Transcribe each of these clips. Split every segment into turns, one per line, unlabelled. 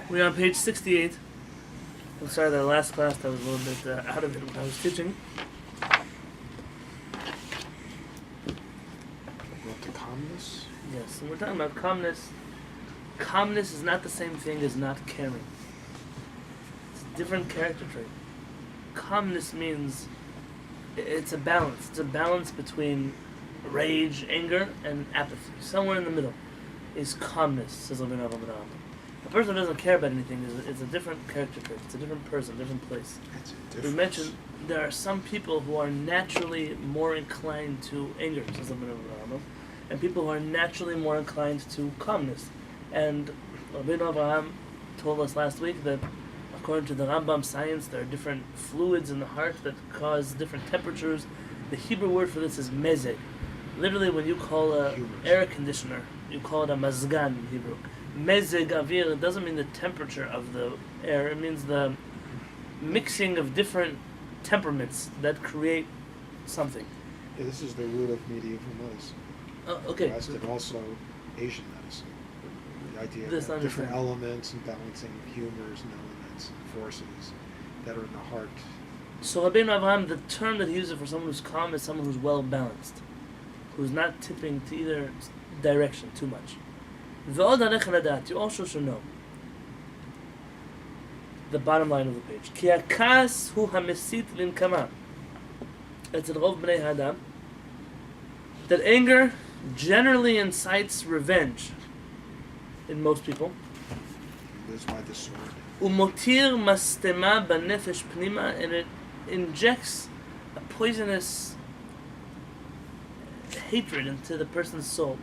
We're on page 68. I'm sorry that last class I was a little bit out of it when I was teaching.
What, the calmness?
Yes, and we're talking about calmness. Calmness is not the same thing as not caring. It's a different character trait. Calmness means it's a balance. It's a balance between rage, anger, and apathy. Somewhere in the middle is calmness, says Rabbi Yonatan Halevy. A person who doesn't care about anything is a different character trait. It's a different person, a different place. We mentioned there are some people who are naturally more inclined to anger, says Rabbi Yonatan Halevy, and people who are naturally more inclined to calmness. And Rabbi Avraham told us last week that according to the Rambam science, there are different fluids in the heart that cause different temperatures. The Hebrew word for this is mezeg. Literally, when you call an air conditioner, you call it a mazgan in Hebrew. Mezeg avir, it doesn't mean the temperature of the air, it means the mixing of different temperaments that create something.
Yeah, this is the root of medieval medicine.
Okay.
West and also Asian medicine. The idea
This
of different elements and balancing humors and elements and forces that are in the heart.
So Rabbi Avraham, the term that he uses for someone who's calm is someone who's well balanced, who's not tipping to either direction too much. You also should know the bottom line of the page. Ki hakas hu hamesit linkama. It's a rov bnei Adam. That anger generally incites revenge in most people.
Lives by the sword.
Umotir mastema banefesh pnima, and it injects a poisonous hatred into the person's soul.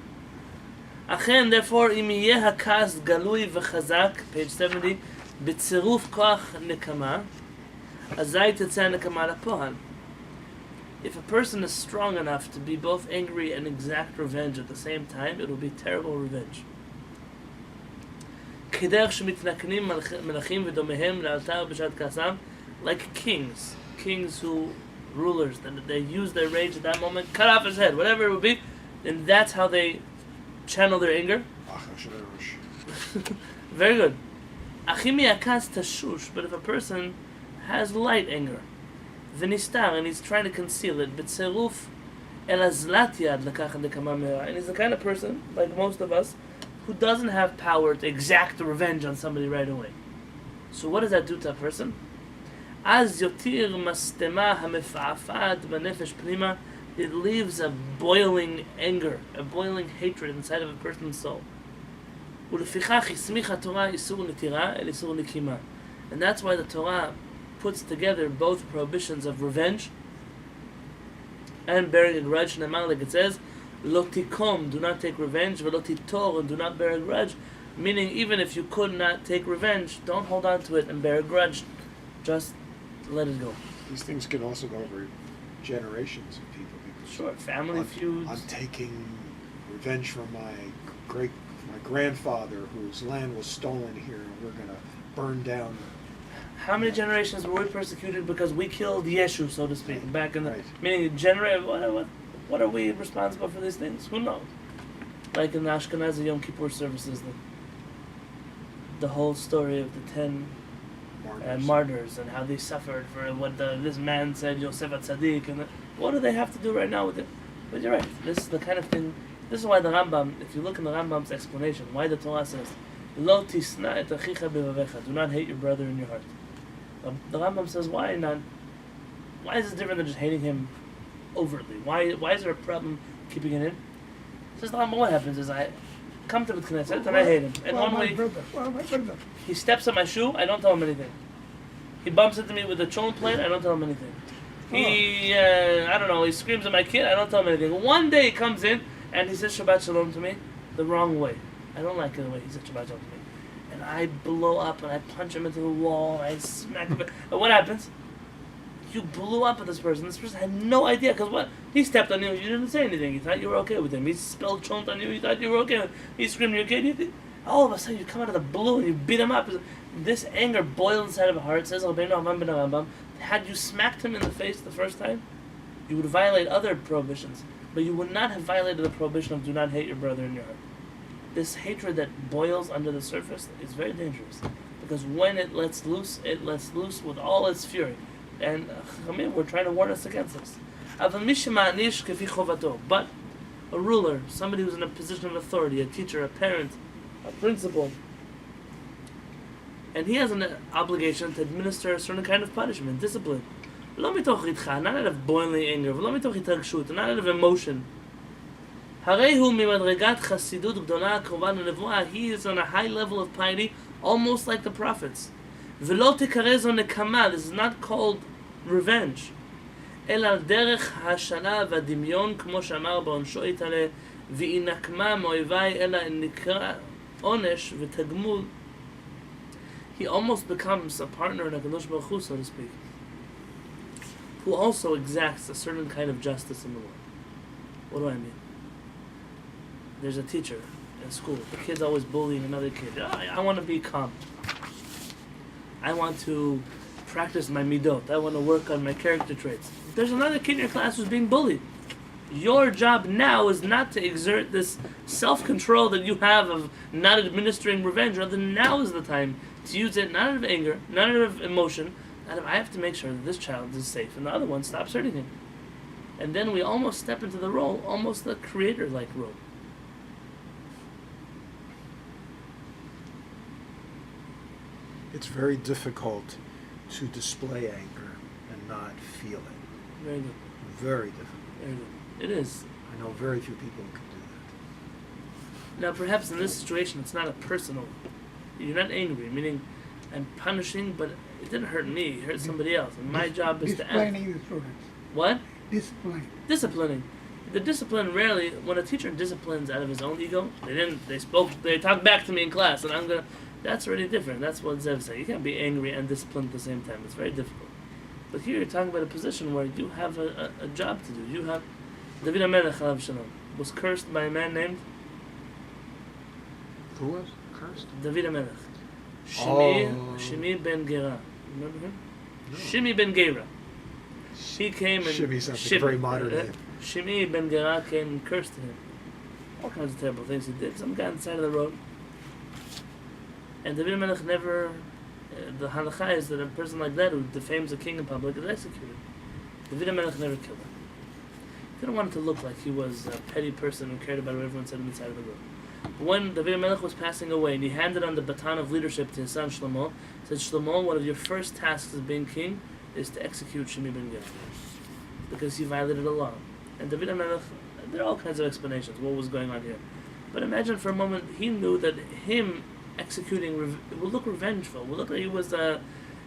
Achen, therefore, im yeh hakas galui v'chazak, page 70, b'tziruf koach nekama, azai tetzeh nekama lapohal. If a person is strong enough to be both angry and exact revenge at the same time, it will be terrible revenge. Like kings who, rulers, that they use their rage at that moment, cut off his head, whatever it would be, and that's how they channel their anger. Very good. But if a person has light anger, v'nistar, and he's trying to conceal it, b'tzeruf el azlat yad lekach nekama me'ara, and he's the kind of person, like most of us, who doesn't have power to exact revenge on somebody right away. So what does that do to a person? Az yotir mastema hamefa'afad b'nefesh pnima, it leaves a boiling anger, a boiling hatred inside of a person's soul. Ulefichach hismicha Torah isur netira el isur nikima, and that's why the Torah puts together both prohibitions of revenge and bearing a grudge. Like it says, lo tikom, do not take revenge, v'lo titor, and do not bear a grudge. Meaning, even if you could not take revenge, don't hold on to it and bear a grudge. Just let it go.
These things can also go over generations of people.
Sure, family feuds.
I'm taking revenge from my grandfather whose land was stolen here, and we're going to burn down.
How many generations were we persecuted because we killed Yeshu, so to speak, back in the...
Right.
Meaning, what are we responsible for these things? Who knows? Like in the Ashkenazi Yom Kippur services, the whole story of the 10 martyrs and how they suffered for what this man said, Yosef HaTzadik, and what do they have to do right now with it? But you're right, this is the kind of thing... This is why the Rambam, if you look in the Rambam's explanation, why the Torah says, Lo tisna et achicha bevavecha, do not hate your brother in your heart. The Rambam says, why not? Why is it different than just hating him overtly? Why is there a problem keeping it in? Says the Rambam, what happens is I come to the Knesset and I hate him. And one week, he steps on my shoe, I don't tell him anything. He bumps into me with a cholent plate, I don't tell him anything. He, I don't know, he screams at my kid, I don't tell him anything. One day he comes in and he says Shabbat Shalom to me the wrong way. I don't like the way he said Shabbat Shalom to me. And I blow up and I punch him into the wall, I smack him. And what happens? You blew up at this person. This person had no idea, because what? He stepped on you, you didn't say anything. You thought you were okay with him. He spilled chont on you, you thought you were okay with him. He screamed at your kid. All of a sudden you come out of the blue and you beat him up. This anger boiled inside of a heart. It says, had you smacked him in the face the first time, you would violate other prohibitions. But you would not have violated the prohibition of do not hate your brother in your heart. this hatred that boils under the surface is very dangerous. Because when it lets loose with all its fury. And Chachamim were trying to warn us against this. But a ruler, somebody who's in a position of authority, a teacher, a parent, a principal, and he has an obligation to administer a certain kind of punishment, discipline. Not out of boiling anger, not out of emotion. He is on a high level of piety, almost like the prophets. This is not called revenge. אלא דרך השנה והדמיון, כמו שאמר בעונשו יתעלה, והיא נקמה מאויבי, אלא נקרא עונש ותגמול. He almost becomes a partner in HaKadosh Baruch Hu, so to speak, who also exacts a certain kind of justice in the world. What do I mean? There's a teacher in school. The kid's always bullying another kid. I want to be calm. I want to practice my midot. I want to work on my character traits. There's another kid in your class who's being bullied. Your job now is not to exert this self-control that you have of not administering revenge. Rather, now is the time to use it not out of anger, not out of emotion, out of I have to make sure that this child is safe and the other one stops hurting him. And then we almost step into the role, almost the creator-like role.
It's very difficult to display anger and not feel it.
Very good.
Very difficult.
Very good. It is.
I know very few people who can do that.
Now, perhaps in this situation, it's not a personal. You're not angry, meaning I'm punishing, but it didn't hurt me. It hurt somebody else. And my job is to act.
Disciplining the students.
What?
Disciplining.
The discipline rarely. When a teacher disciplines out of his own ego, they talked back to me in class, and I'm gonna. That's already different. That's what Zev said. You can't be angry and disciplined at the same time. It's very difficult. But here you're talking about a position where you have a job to do. You have David HaMelech Alav Shalom was cursed by a man named
Who was cursed?
David HaMelech. Shimi ben Gera. Remember him?
No.
Shimi ben Gera. He came and
Shimi sounds like a very modern name.
Shimi ben Gera came and cursed him. All kinds of terrible things he did. Some guy on the side of the road. And David HaMelech never. The halakha is that a person like that who defames a king in public is executed. David HaMelech never killed him. He didn't want it to look like he was a petty person who cared about what everyone said on the side of the road. But when David HaMelech was passing away and he handed on the baton of leadership to his son Shlomo, he said, Shlomo, one of your first tasks as being king is to execute Shimi ben Gera, because he violated a law. And David HaMelech, there are all kinds of explanations what was going on here. But imagine for a moment, he knew that him executing would look revengeful, would look like he was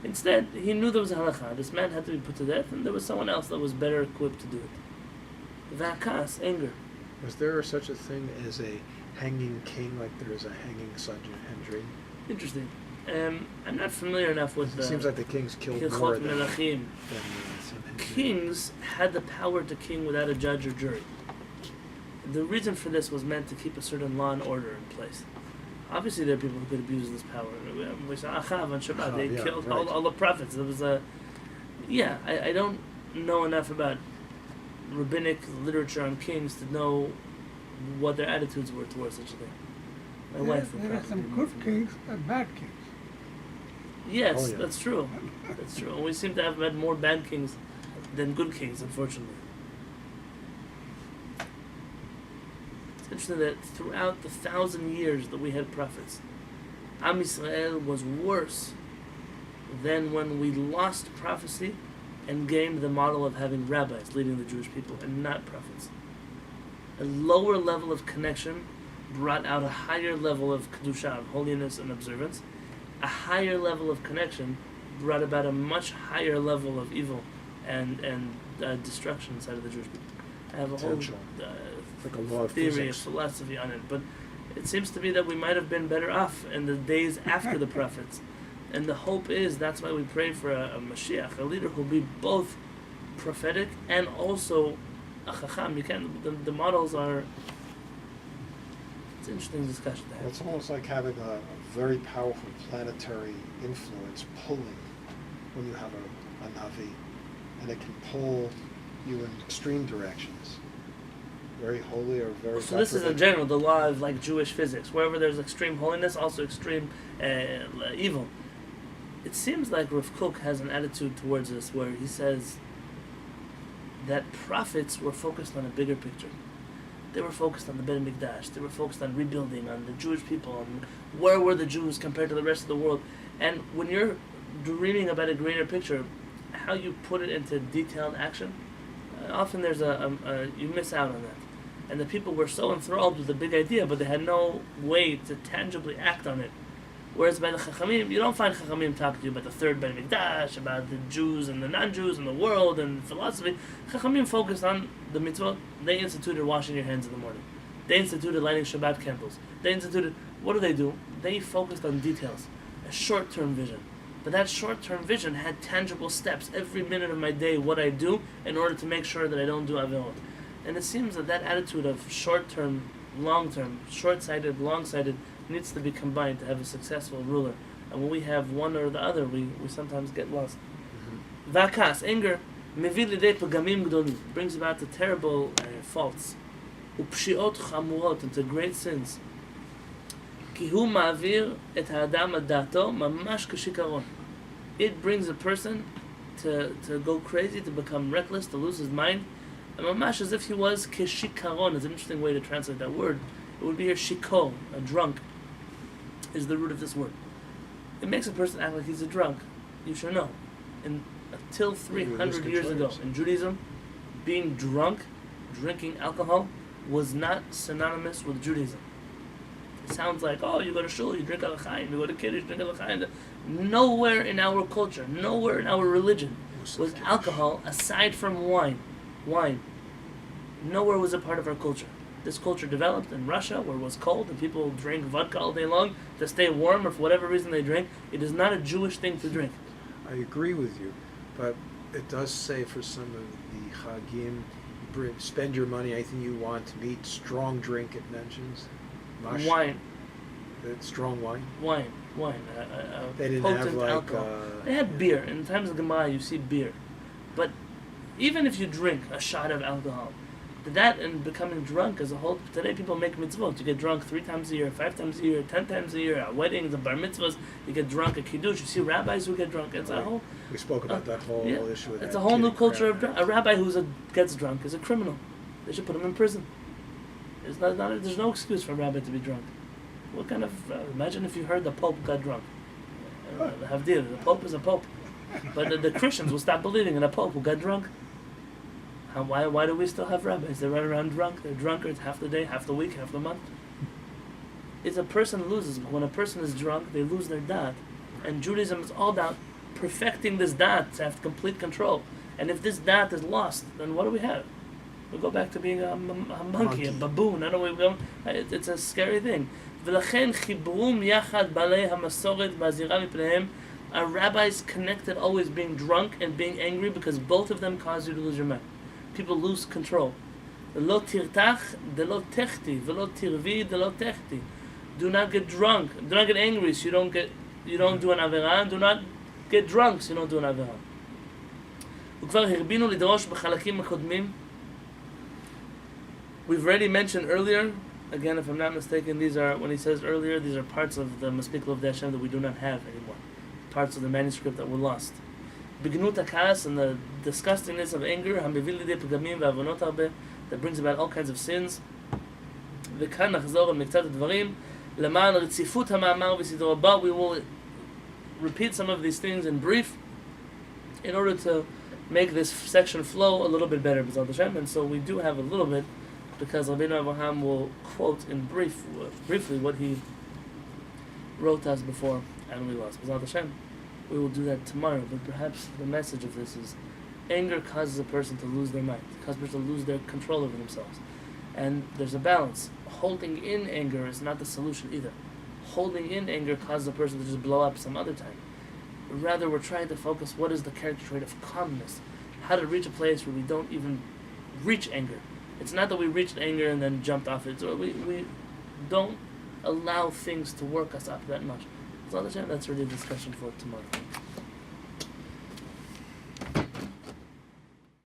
instead he knew there was a halakha. This man had to be put to death, and there was someone else that was better equipped to do it. Vakas, anger.
Was there such a thing as a hanging king like there is a hanging Sanhedrin?
Interesting. I'm not familiar enough with
It seems like the kings killed
Kehillat
more than
Melachim.
Sanhedrin.
Kings had the power to king without a judge or jury. The reason for this was meant to keep a certain law and order in place. Obviously, there are people who could abuse this power. We saw Achav on Shabbat. They killed
right.
all the prophets. There was a... Yeah, I don't know enough about rabbinic literature on kings to know what their attitudes were towards such a thing. My wife would
There are
probably
some
be more
good
familiar.
kings and bad kings.
Yes,
Oh, yeah.
that's true. That's true. And we seem to have had more bad kings than good kings, unfortunately. It's interesting that throughout the 1,000 years that we had prophets, Am Yisrael was worse than when we lost prophecy and gained the model of having rabbis leading the Jewish people and not prophets. A lower level of connection brought out a higher level of kedusha, of holiness and observance. A higher level of connection brought about a much higher level of evil and destruction inside of the Jewish people. I have a whole
Potential. Like a law of
theory,
physics.
philosophy on it, but it seems to be that we might have been better off in the days after the prophets. And the hope is, that's why we pray for a Mashiach, a leader who will be both prophetic and also a Chacham. You can't, the models are, it's an interesting discussion to have.
It's almost like having a very powerful planetary influence pulling when you have a Navi, and it can pull you in extreme directions. very holy or very.
So this is in general the law of like Jewish physics. Wherever there's extreme holiness, also extreme evil. It seems like Rav Kook has an attitude towards this where he says that prophets were focused on a bigger picture. They were focused on the Beit HaMikdash. They were focused on rebuilding, on the Jewish people, on where were the Jews compared to the rest of the world. And when you're dreaming about a greater picture, how you put it into detailed action, often there's you miss out on that. And the people were so enthralled with the big idea, but they had no way to tangibly act on it. Whereas by the Chachamim, you don't find Chachamim talk to you about the third Beit HaMikdash, about the Jews and the non-Jews and the world and philosophy. Chachamim focused on the mitzvot. They instituted washing your hands in the morning. They instituted lighting Shabbat candles. They instituted, what do? They focused on details, a short-term vision. But that short-term vision had tangible steps every minute of my day, what I do in order to make sure that I don't do avirot. And it seems that that attitude of short-term, long-term, short-sighted, long-sighted, needs to be combined to have a successful ruler. And when we have one or the other, we sometimes get lost. Vakas, anger, מביא לידי פגמים גדולים, brings about the terrible faults. ופשיעות חמורות, into great sins. כי הוא מעביר את האדם על דעתו ממש כשיכרון. It brings a person to go crazy, to become reckless, to lose his mind. And mamash as if he was keshikaron is an interesting way to translate that word. It would be a shiko, a drunk, is the root of this word. It makes a person act like he's a drunk. You should know. Until 300 years ago in Judaism, being drunk, drinking alcohol, was not synonymous with Judaism. It sounds like, oh, you go to shul, you drink HaShamayim, you go to Kiddush, you drink HaShamayim. Nowhere in our culture, nowhere in our religion was alcohol, aside from wine. Nowhere was a part of our culture. This culture developed in Russia, where it was cold and people drank vodka all day long to stay warm or for whatever reason they drank. It is not a Jewish thing to drink.
I agree with you, but it does say for some of the Chagim, spend your money anything you want to meet. Strong drink, it mentions.
Wine.
Strong wine?
Wine.
They didn't
potent
have like...
alcohol. They had beer. In times of Gemara, you see beer. But even if you drink a shot of alcohol, that and becoming drunk as a whole, today people make mitzvot. You get drunk 3 times a year, 5 times a year, 10 times a year, at weddings, at bar mitzvahs, you get drunk at kiddush. You see rabbis who get drunk. It's a whole...
We spoke about that whole issue with that.
It's a whole new culture of drunk. A rabbi who gets drunk is a criminal. They should put him in prison. There's no excuse for a rabbi to be drunk. What kind of... imagine if you heard the Pope got drunk. The Pope is a Pope. But the Christians will stop believing in a Pope who got drunk. Why do we still have rabbis? They run around drunk. They're drunkards half the day, half the week, half the month. It's a person loses. When a person is drunk, they lose their dat. And Judaism is all about perfecting this dat to have complete control. And if this dat is lost, then what do we have? We go back to being a monkey, a baboon. I don't know. It's a scary thing. Our rabbis connected always being drunk and being angry because both of them cause you to lose your mind. People lose control. Lo tirtach delo techti, velo tirvi delo techti. Do not get drunk. Do not get angry so you don't do an avera. Do not get drunk so you don't do an avera. וכבר הרבינו לדרוש בחלקים הקודמים. We've already mentioned earlier, again if I'm not mistaken, these are, when he says earlier, these are parts of the Maspik Lov Hashem that we do not have anymore. Parts of the manuscript that were lost. Bignut HaKaas and the disgustingness of anger, HaMevil Lidei Pgamim ve'avonot harbe, that brings about all kinds of sins. וכאן נחזור על מקצת הדברים, למען רציפות המאמר וסדרו. But we will repeat some of these things in brief in order to make this section flow a little bit better, B'ezrat Hashem. And so we do have a little bit, because Rabbeinu Avraham will quote in briefly what he wrote us before, and we lost. B'ezrat Hashem, we will do that tomorrow, but perhaps the message of this is anger causes a person to lose their mind, causes a person to lose their control over themselves. And there's a balance. Holding in anger is not the solution either. Holding in anger causes a person to just blow up some other time. Rather, we're trying to focus what is the character trait of calmness, how to reach a place where we don't even reach anger. It's not that we reached anger and then jumped off it. So we don't allow things to work us up that much. So that's really a discussion for tomorrow.